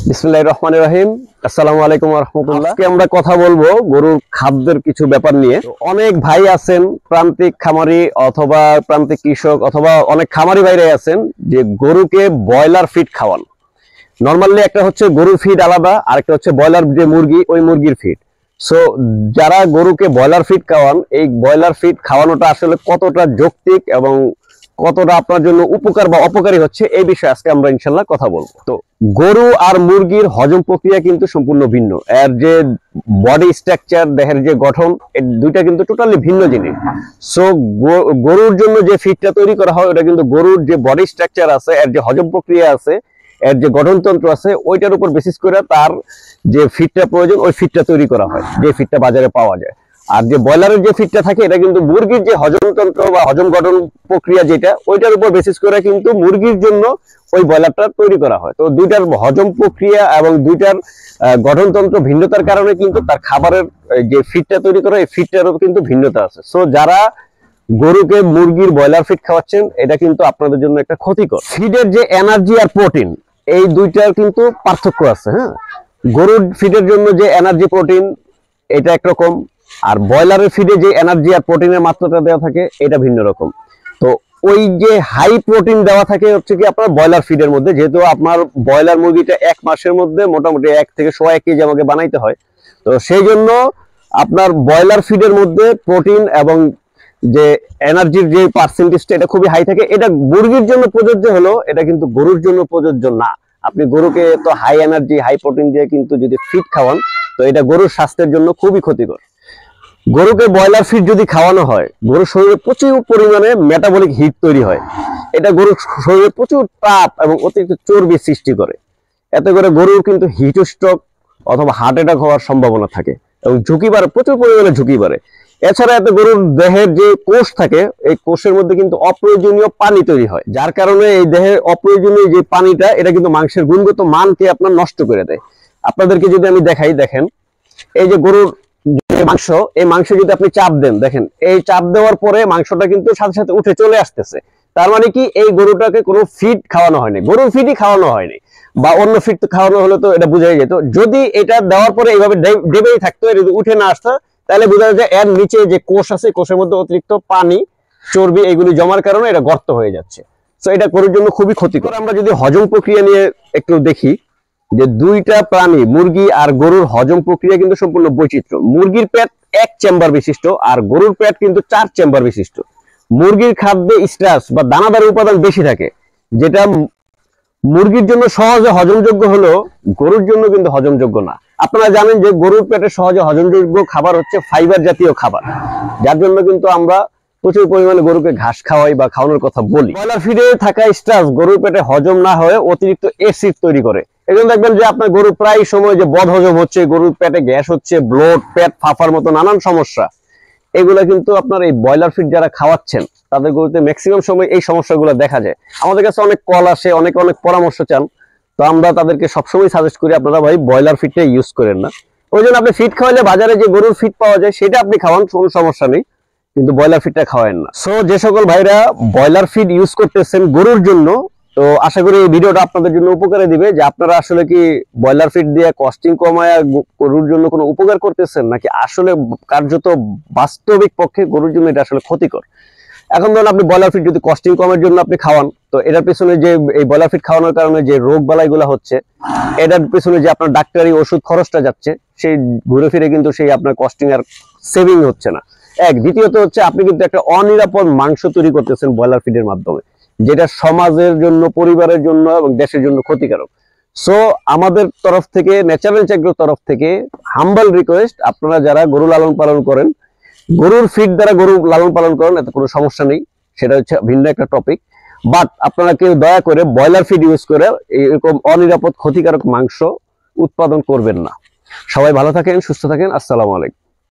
বিসমিল্লাহির রহমানির রহিম। আসসালামু আলাইকুম ওয়া রাহমাতুল্লাহ। আজকে আমরা কথা বলবো গরুর খাদ্যের কিছু ব্যাপার নিয়ে। অনেক ভাই আছেন প্রান্তিক খামারি অথবা প্রান্তিক কৃষক অথবা অনেক খামারি ভাইরাই আছেন যে গরুকে ব্রয়লার ফিড খাওয়ান। নরমালি একটা হচ্ছে গরুর ফিড আলাদা, আরেকটা হচ্ছে ব্রয়লার যে মুরগি ওই মুরগির ফিড। সো যারা গরুকে ব্রয়লার ফিড খাওয়ান, এই ব্রয়লার ফিড খাওয়ানোটা আসলে কতটা যৌক্তিক এবং কতটা আপনার জন্য উপকার বা অপকারী হচ্ছে এই বিষয়ে আজকে আমরা ইনশাল্লাহ কথা বলবো। তো গরু আর মুরগির হজম প্রক্রিয়া কিন্তু সম্পূর্ণ ভিন্ন। এর যে বডি স্ট্রাকচার, দেহের যে গঠন, এই দুইটা কিন্তু টোটালি ভিন্ন জিনিস। সো গরুর জন্য যে ফিডটা তৈরি করা হয় ওটা কিন্তু গরুর যে বডি স্ট্রাকচার আছে, এর যে হজম প্রক্রিয়া আছে, এর যে গঠনতন্ত্র আছে, ওইটার উপর বেসিস করে তার যে ফিডটা প্রয়োজন ওই ফিডটা তৈরি করা হয়, যে ফিডটা বাজারে পাওয়া যায়। আর যে ব্রয়লারের যে ফিডটা থাকে এটা কিন্তু মুরগির যে হজমতন্ত্র বা হজম গঠন প্রক্রিয়া যেটা, ওইটার উপর বেসিস করে কিন্তু মুরগির জন্য ওই ব্রয়লারটা তৈরি করা হয়। তো দুইটার হজম প্রক্রিয়া এবং দুইটার গঠনতন্ত্র ভিন্নতার কারণে কিন্তু তার খাবারের যে ফিডটা তৈরি করা, এই ফিডটারও কিন্তু ভিন্নতা আছে। সো যারা গরুকে মুরগির ব্রয়লার ফিড খাওয়াচ্ছেন এটা কিন্তু আপনাদের জন্য একটা ক্ষতিকর। ফিডের যে এনার্জি আর প্রোটিন, এই দুইটার কিন্তু পার্থক্য আছে। হ্যাঁ, গরুর ফিডের জন্য যে এনার্জি প্রোটিন এটা একরকম, আর ব্রয়লারের ফিডে যে এনার্জি আর প্রোটিনের মাত্রাটা দেওয়া থাকে এটা ভিন্ন রকম। তো ওই যে হাই প্রোটিন দেওয়া থাকে হচ্ছে কি আপনার ব্রয়লার ফিডের মধ্যে, যেহেতু আপনার ব্রয়লার মুরগিটা 1 মাসের মধ্যে মোটামুটি 1 থেকে 1.25 কেজি আমাকে বানাইতে হয়। তো সেই জন্য আপনার ব্রয়লার ফিডের মধ্যে প্রোটিন এবং যে এনার্জির যে পার্সেন্টেজটা এটা খুবই হাই থাকে। এটা মুরগির জন্য প্রযোজ্য হলো, এটা কিন্তু গরুর জন্য প্রযোজ্য না। আপনি গরুকে তো হাই এনার্জি হাই প্রোটিন দিয়ে কিন্তু যদি ফিড খাওয়ান, তো এটা গরুর স্বাস্থ্যের জন্য খুবই ক্ষতিকর। গরুকে ব্রয়লার ফিড যদি খাওয়ানো হয়, গরুর শরীরে প্রচুর পরিমাণে মেটাবলিক হিট তৈরি হয়। এটা গরুর শরীরে প্রচুর তাপ এবং অতিরিক্ত চর্বি সৃষ্টি করে। এতে করে গরুর কিন্তু হিট স্ট্রোক অথবা হার্ট অ্যাটাক হওয়ার সম্ভাবনা থাকে এবং ঝুঁকি বাড়ে, প্রচুর পরিমাণে ঝুঁকি বাড়ে। এছাড়া এতে গরুর দেহের যে কোষ থাকে, এই কোষের মধ্যে কিন্তু অপ্রয়োজনীয় পানি তৈরি হয়, যার কারণে এই দেহের অপ্রয়োজনীয় যে পানিটা এটা কিন্তু মাংসের গুণগত মানকে আপনার নষ্ট করে দেয়। আপনাদেরকে যদি আমি দেখাই, দেখেন এই যে গরুর মাংস, এই মাংস যদি আপনি চাপ দেন, দেখেন এই চাপ দেওয়ার পরে মাংসটা কিন্তু সাথে সাথে উঠে চলে আসতেছে। তার মানে কি এই গরুটাকে কোনো ফিড খাওয়ানো হয়নি, গরুর ফিডই খাওয়ানো হয়নি, বা অন্য ফিড খাওয়ানো হলে তো এটা বোঝাই যেত। যদি এটা দেওয়ার পরে এইভাবে ডেবেই থাকতো, যদি উঠে না আসতো, তাহলে বোঝা যায় এর নিচে যে কোষ আছে, কোষের মধ্যে অতিরিক্ত পানি, চর্বি এগুলি জমার কারণে এটা গর্ত হয়ে যাচ্ছে। তো এটা গরুর জন্য খুবই ক্ষতিকর। আমরা যদি হজম প্রক্রিয়া নিয়ে একটু দেখি, যে দুইটা প্রাণী মুরগি আর গরুর হজম প্রক্রিয়া কিন্তু সম্পূর্ণ বৈচিত্র্য। মুরগির পেট 1 চেম্বার বিশিষ্ট আর গরুর পেট কিন্তু 4 চেম্বার বিশিষ্ট। মুরগির খাদ্যে স্টার্চ বা দানাদার উপাদান বেশি থাকে, যেটা মুরগির জন্য সহজে হজমযোগ্য হলো গরুর জন্য কিন্তু হজমযোগ্য না। আপনারা জানেন যে গরুর পেটে সহজে হজমযোগ্য খাবার হচ্ছে ফাইবার জাতীয় খাবার, যার জন্য কিন্তু আমরা প্রচুর পরিমাণে গরুকে ঘাস খাওয়াই বা খাওয়ানোর কথা বলি। ব্রয়লার ফিডে থাকা স্টার্চ গরুর পেটে হজম না হয়ে অতিরিক্ত অ্যাসিড তৈরি করে। এই জন্য দেখবেন যে আপনার গরু প্রায় সময় যে বদ হজম হচ্ছে, গরুর পেটে গ্যাস হচ্ছে, ব্লড, পেট ফাঁপার মতো নানান সমস্যা, এগুলো কিন্তু আপনার এই ব্রয়লার ফিড যারা খাওয়াচ্ছেন তাদের গরুতে ম্যাক্সিমাম সময় এই সমস্যাগুলো দেখা যায়। আমাদের কাছে অনেক কল আসে, অনেক পরামর্শ চান, তো আমরা তাদেরকে সবসময় সাজেস্ট করি আপনারা ভাই ব্রয়লার ফিডটা ইউজ করেন না। ওই জন্য আপনি ফিড খাওয়াইলে বাজারে যে গরুর ফিড পাওয়া যায় সেটা আপনি খাওয়ান, কোনো সমস্যা নেই, কিন্তু ব্রয়লার ফিডটা খাওয়ায়েন না। সো যে সকল ভাইরা ব্রয়লার ফিড ইউজ করতেছেন গরুর জন্য, তো আশা করি এই ভিডিওটা আপনাদের জন্য উপকারে দিবে, যে আপনারা আসলে কি ব্রয়লার ফিড দিয়ে কস্টিং কমায় গরুর জন্য কোনো উপকার করতেছেন, নাকি আসলে কার্যত বাস্তবিক পক্ষে গরুর জন্য এটা আসলে ক্ষতিকর। এখন ধরুন আপনি ব্রয়লার ফিড যদি কস্টিং কমের জন্য আপনি খাওয়ান, তো এটার পেছনে যে এই ব্রয়লার ফিড খাওয়ানোর কারণে যে রোগ বালাইগুলো হচ্ছে, এটার পেছনে যে আপনার ডাক্তারি ওষুধ খরচটা যাচ্ছে, সেই ঘুরে ফিরে কিন্তু সেই আপনার কস্টিং আর সেভিং হচ্ছে না। দ্বিতীয়ত হচ্ছে আপনি কিন্তু একটা অনিরাপদ মাংস তৈরি করতেছেন ব্রয়লার ফিডের মাধ্যমে, যেটা সমাজের জন্য, পরিবারের জন্য এবং দেশের জন্য ক্ষতিকারক। সো আমাদের তরফ থেকে, ন্যাচারাল এগ্রোর তরফ থেকে হাম্বল রিকোয়েস্ট, আপনারা যারা গরু লালন পালন করেন, গরুর ফিড দ্বারা গরু লালন পালন করেন, এতে কোনো সমস্যা নেই, সেটা হচ্ছে ভিন্ন একটা টপিক। বাট আপনারা কেউ দয়া করে ব্রয়লার ফিড ইউজ করে এরকম অনিরাপদ ক্ষতিকারক মাংস উৎপাদন করবেন না। সবাই ভালো থাকেন, সুস্থ থাকেন। আসসালামু আলাইকুম।